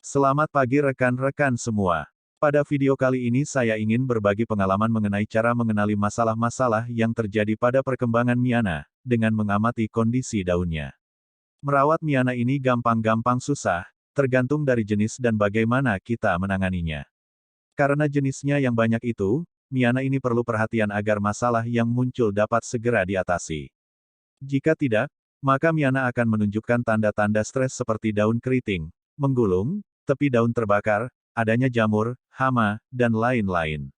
Selamat pagi rekan-rekan semua. Pada video kali ini saya ingin berbagi pengalaman mengenai cara mengenali masalah-masalah yang terjadi pada perkembangan Miana, dengan mengamati kondisi daunnya. Merawat Miana ini gampang-gampang susah, tergantung dari jenis dan bagaimana kita menanganinya. Karena jenisnya yang banyak itu, Miana ini perlu perhatian agar masalah yang muncul dapat segera diatasi. Jika tidak, maka Miana akan menunjukkan tanda-tanda stres seperti daun keriting, menggulung, tepi daun terbakar, adanya jamur, hama, dan lain-lain.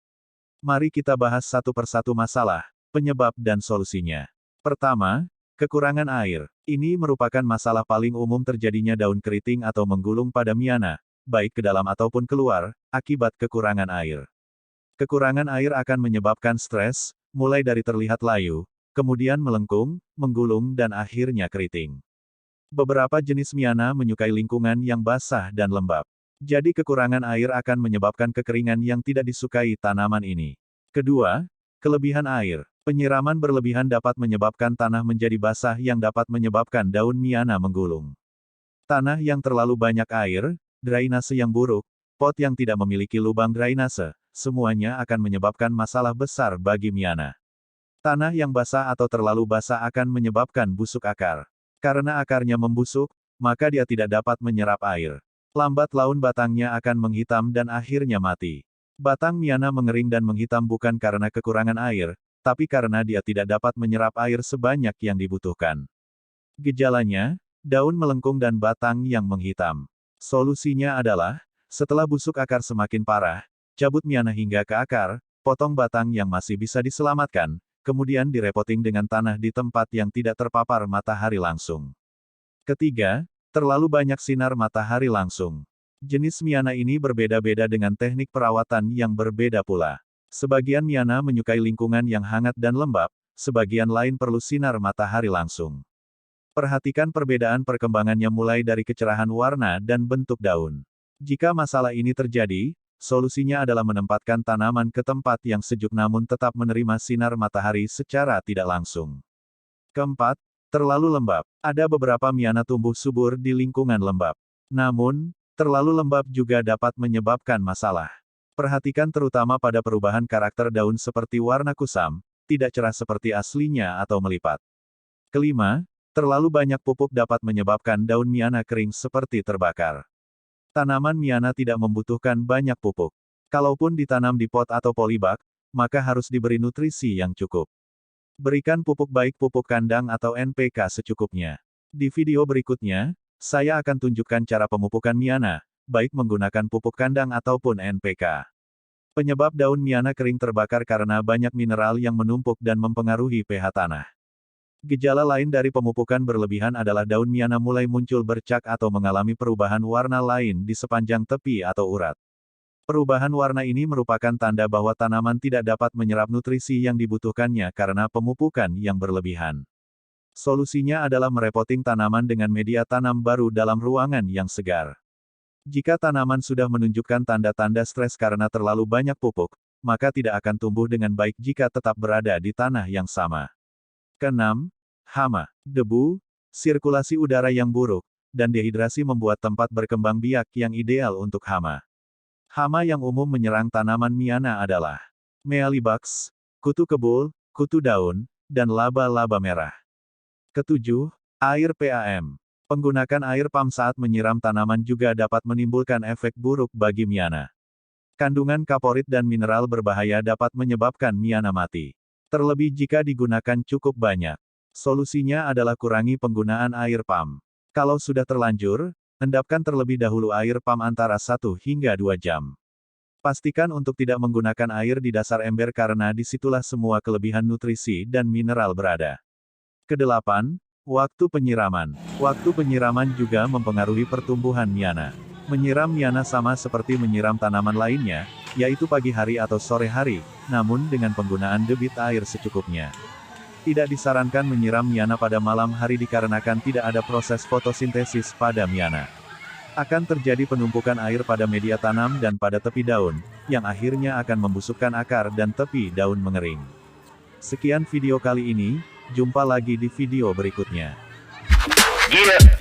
Mari kita bahas satu persatu masalah, penyebab dan solusinya. Pertama, kekurangan air. Ini merupakan masalah paling umum terjadinya daun keriting atau menggulung pada Miana, baik ke dalam ataupun keluar, akibat kekurangan air. Kekurangan air akan menyebabkan stres, mulai dari terlihat layu, kemudian melengkung, menggulung dan akhirnya keriting. Beberapa jenis Miana menyukai lingkungan yang basah dan lembab. Jadi kekurangan air akan menyebabkan kekeringan yang tidak disukai tanaman ini. Kedua, kelebihan air. Penyiraman berlebihan dapat menyebabkan tanah menjadi basah yang dapat menyebabkan daun Miana menggulung. Tanah yang terlalu banyak air, drainase yang buruk, pot yang tidak memiliki lubang drainase, semuanya akan menyebabkan masalah besar bagi Miana. Tanah yang basah atau terlalu basah akan menyebabkan busuk akar. Karena akarnya membusuk, maka dia tidak dapat menyerap air. Lambat laun batangnya akan menghitam dan akhirnya mati. Batang Miana mengering dan menghitam bukan karena kekurangan air, tapi karena dia tidak dapat menyerap air sebanyak yang dibutuhkan. Gejalanya, daun melengkung dan batang yang menghitam. Solusinya adalah, setelah busuk akar semakin parah, cabut Miana hingga ke akar, potong batang yang masih bisa diselamatkan, kemudian direpotting dengan tanah di tempat yang tidak terpapar matahari langsung. Ketiga, terlalu banyak sinar matahari langsung. Jenis Miana ini berbeda-beda dengan teknik perawatan yang berbeda pula. Sebagian Miana menyukai lingkungan yang hangat dan lembab, sebagian lain perlu sinar matahari langsung. Perhatikan perbedaan perkembangannya mulai dari kecerahan warna dan bentuk daun. Jika masalah ini terjadi, solusinya adalah menempatkan tanaman ke tempat yang sejuk namun tetap menerima sinar matahari secara tidak langsung. Keempat, terlalu lembab. Ada beberapa Miana tumbuh subur di lingkungan lembab. Namun, terlalu lembab juga dapat menyebabkan masalah. Perhatikan terutama pada perubahan karakter daun seperti warna kusam, tidak cerah seperti aslinya atau melipat. Kelima, terlalu banyak pupuk dapat menyebabkan daun Miana kering seperti terbakar. Tanaman Miana tidak membutuhkan banyak pupuk. Kalaupun ditanam di pot atau polybag, maka harus diberi nutrisi yang cukup. Berikan pupuk baik pupuk kandang atau NPK secukupnya. Di video berikutnya, saya akan tunjukkan cara pemupukan Miana, baik menggunakan pupuk kandang ataupun NPK. Penyebab daun Miana kering terbakar karena banyak mineral yang menumpuk dan mempengaruhi pH tanah. Gejala lain dari pemupukan berlebihan adalah daun Miana mulai muncul bercak atau mengalami perubahan warna lain di sepanjang tepi atau urat. Perubahan warna ini merupakan tanda bahwa tanaman tidak dapat menyerap nutrisi yang dibutuhkannya karena pemupukan yang berlebihan. Solusinya adalah merepotting tanaman dengan media tanam baru dalam ruangan yang segar. Jika tanaman sudah menunjukkan tanda-tanda stres karena terlalu banyak pupuk, maka tidak akan tumbuh dengan baik jika tetap berada di tanah yang sama. Keenam, hama, debu, sirkulasi udara yang buruk, dan dehidrasi membuat tempat berkembang biak yang ideal untuk hama. Hama yang umum menyerang tanaman Miana adalah mealybugs, kutu kebul, kutu daun, dan laba-laba merah. Ketujuh, air PAM. Penggunaan air PAM saat menyiram tanaman juga dapat menimbulkan efek buruk bagi Miana. Kandungan kaporit dan mineral berbahaya dapat menyebabkan Miana mati. Terlebih jika digunakan cukup banyak. Solusinya adalah kurangi penggunaan air PAM. Kalau sudah terlanjur, endapkan terlebih dahulu air PAM antara 1 hingga 2 jam. Pastikan untuk tidak menggunakan air di dasar ember karena disitulah semua kelebihan nutrisi dan mineral berada. Kedelapan, waktu penyiraman. Waktu penyiraman juga mempengaruhi pertumbuhan Miana. Menyiram Miana sama seperti menyiram tanaman lainnya, yaitu pagi hari atau sore hari, namun dengan penggunaan debit air secukupnya. Tidak disarankan menyiram Miana pada malam hari dikarenakan tidak ada proses fotosintesis pada Miana. Akan terjadi penumpukan air pada media tanam dan pada tepi daun, yang akhirnya akan membusukkan akar dan tepi daun mengering. Sekian video kali ini, jumpa lagi di video berikutnya. Yeah.